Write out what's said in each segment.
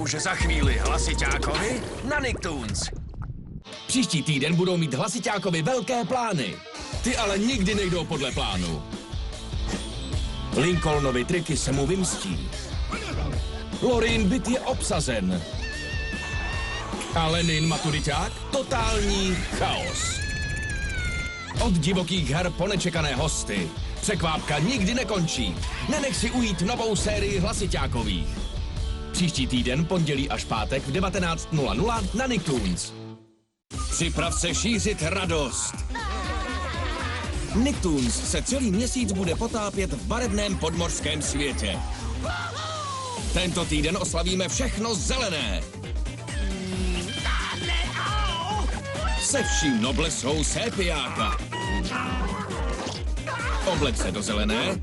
Už za chvíli hlasiťákovi na Nicktoons. Příští týden budou mít hlasiťákovi velké plány. Ty ale nikdy nejdou podle plánu. Lincolnovi triky se mu vymstí. Lorin byt je obsazen. A Lenin maturiťák totální chaos. Od divokých her po nečekané hosty. Překvápka nikdy nekončí. Nenech si ujít novou sérii hlasiťákových. Příští týden, pondělí až pátek v 19:00 na Nicktoons. Připrav se šířit radost. Nicktoons se celý měsíc bude potápět v barevném podmořském světě. Tento týden oslavíme všechno zelené. Se vším noblesou sépiáka. Obleč se do zelené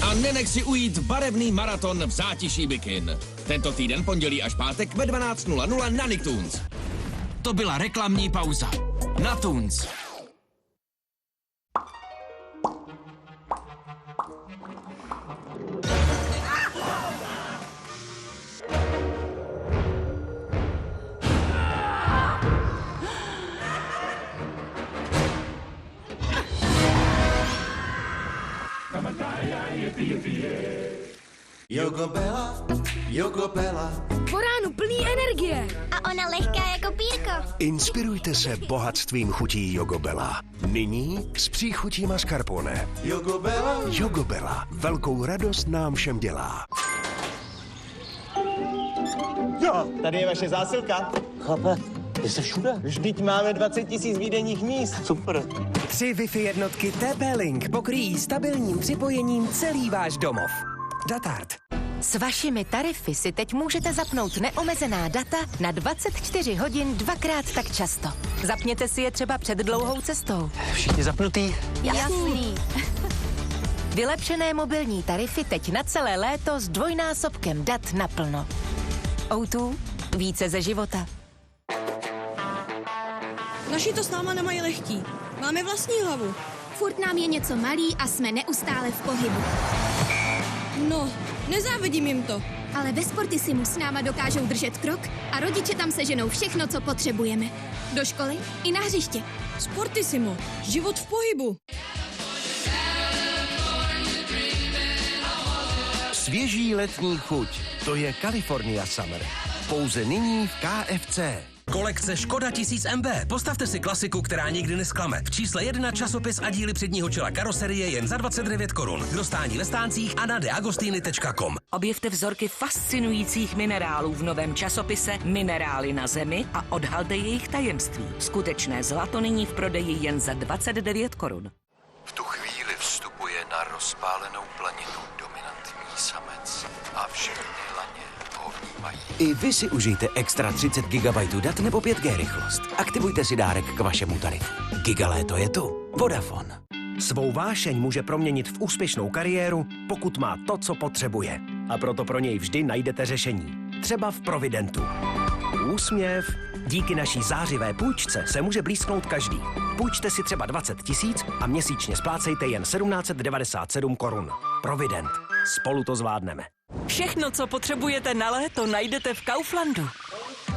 a nenech si ujít barevný maraton v zátiší bikin. Tento týden, pondělí až pátek ve 12:00 na Nicktoons. To byla reklamní pauza. Na Toons. Yogo Bella. Po ránu plný energie. A ona lehká jako pírko. Inspirujte se bohatstvím chutí Yogo Bella. Nyní s příchutí mascarpone. Yogo Bella. Velkou radost nám všem dělá. Jo, tady je vaše zásilka. Chlape, jste všude. Vždyť máme 20 000 výdejních míst. Super. 3 Wi-Fi jednotky TP-Link pokryjí stabilním připojením celý váš domov. Datard. S vašimi tarify si teď můžete zapnout neomezená data na 24 hodin 2krát tak často. Zapněte si je třeba před dlouhou cestou. Všichni zapnutý? Jasný. Vylepšené mobilní tarify teď na celé léto s dvojnásobkem dat naplno. O2, více ze života. Naši to s náma nemají lehký. Máme vlastní hlavu. Furt nám je něco malý a jsme neustále v pohybu. No, nezávidím jim to. Ale ve Sportissimu s náma dokážou držet krok a rodiče tam seženou všechno, co potřebujeme. Do školy i na hřiště. Sportissimo, život v pohybu. Svěží letní chuť. To je California Summer. Pouze nyní v KFC. Kolekce Škoda 1000 MB. Postavte si klasiku, která nikdy nesklame. V čísle 1 časopis a díly předního čela karoserie jen za 29 korun. K dostání ve stáncích a na deagostiny.com. Objevte vzorky fascinujících minerálů v novém časopise Minerály na zemi a odhalte jejich tajemství. Skutečné zlato nyní v prodeji jen za 29 korun. V tu chvíli vstupuje na rozpálenou planinu dominantní samec a všechny laně ho vnímají. I vy si užijte extra 30 GB dat nebo 5G rychlost. Aktivujte si dárek k vašemu tarifu. Gigaléto je tu. Vodafone. Svou vášeň může proměnit v úspěšnou kariéru, pokud má to, co potřebuje. A proto pro něj vždy najdete řešení. Třeba v Providentu. Úsměv. Díky naší zářivé půjčce se může blízknout každý. Půjčte si třeba 20 000 a měsíčně splácejte jen 1797 korun. Provident. Spolu to zvládneme. Všechno, co potřebujete na léto, najdete v Kauflandu.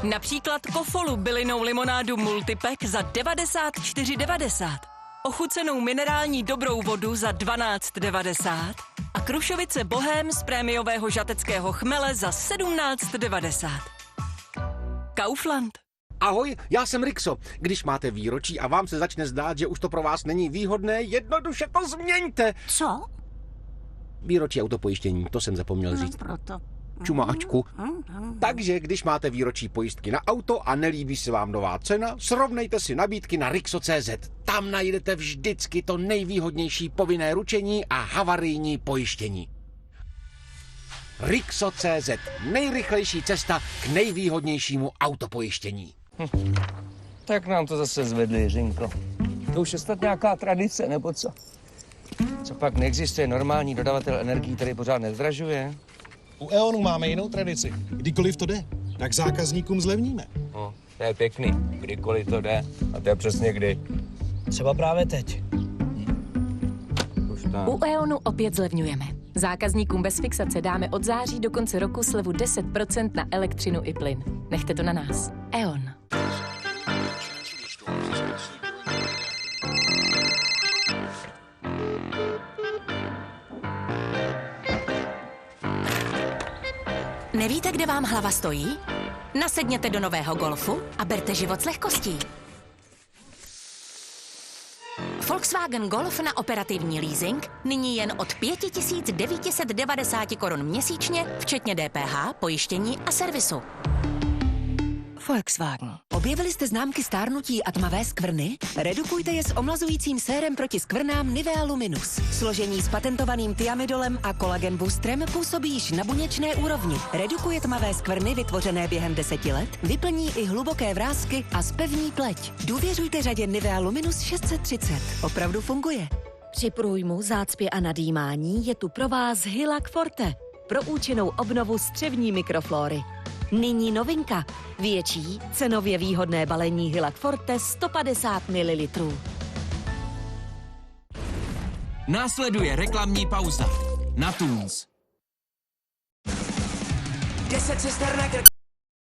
Například Kofolu bylinnou limonádu Multipack za 94,90. Ochucenou minerální dobrou vodu za 12,90 a Krušovice Bohém z prémiového žateckého chmele za 17,90. Kaufland. Ahoj, já jsem Rixo. Když máte výročí a vám se začne zdát, že už to pro vás není výhodné, jednoduše to změňte. Co? Výročí autopojištění, to jsem zapomněl říct. Proto. Čumáčku. Takže když máte výročí pojistky na auto a nelíbí se vám nová cena, srovnejte si nabídky na Rixo.cz. Tam najdete vždycky to nejvýhodnější povinné ručení a havarijní pojištění. Rixo.cz. Nejrychlejší cesta k nejvýhodnějšímu autopojištění. Tak nám to zase zvedli, Jiřinko. To už je snad nějaká tradice, nebo co? Co pak neexistuje normální dodavatel energií, který pořád nezdražuje? U E.ONu máme jinou tradici. Kdykoliv to jde, tak zákazníkům zlevníme. No, to je pěkný. Kdykoliv to jde. A to je přesně kdy. Třeba právě teď. U E.ONu opět zlevňujeme. Zákazníkům bez fixace dáme od září do konce roku slevu 10% na elektřinu i plyn. Nechte to na nás. E.ON. Nevíte, kde vám hlava stojí? Nasedněte do nového Golfu a berte život s lehkostí. Volkswagen Golf na operativní leasing nyní jen od 5990 korun měsíčně, včetně DPH, pojištění a servisu. Volkswagen. Objevili jste známky stárnutí a tmavé skvrny? Redukujte je s omlazujícím sérem proti skvrnám Nivea Luminous. Složení s patentovaným thiamidolem a kolagen boostrem působí již na buněčné úrovni. Redukuje tmavé skvrny vytvořené během 10 let, vyplní i hluboké vrásky a zpevní pleť. Důvěřujte řadě Nivea Luminous 630. Opravdu funguje. Při průjmu, zácpě a nadýmání je tu pro vás Hylac Forte pro účinnou obnovu střevní mikroflóry. Nyní novinka. Větší, cenově výhodné balení Hylac Forte 150 ml. Následuje reklamní pauza. Na Toons. 10 cisternek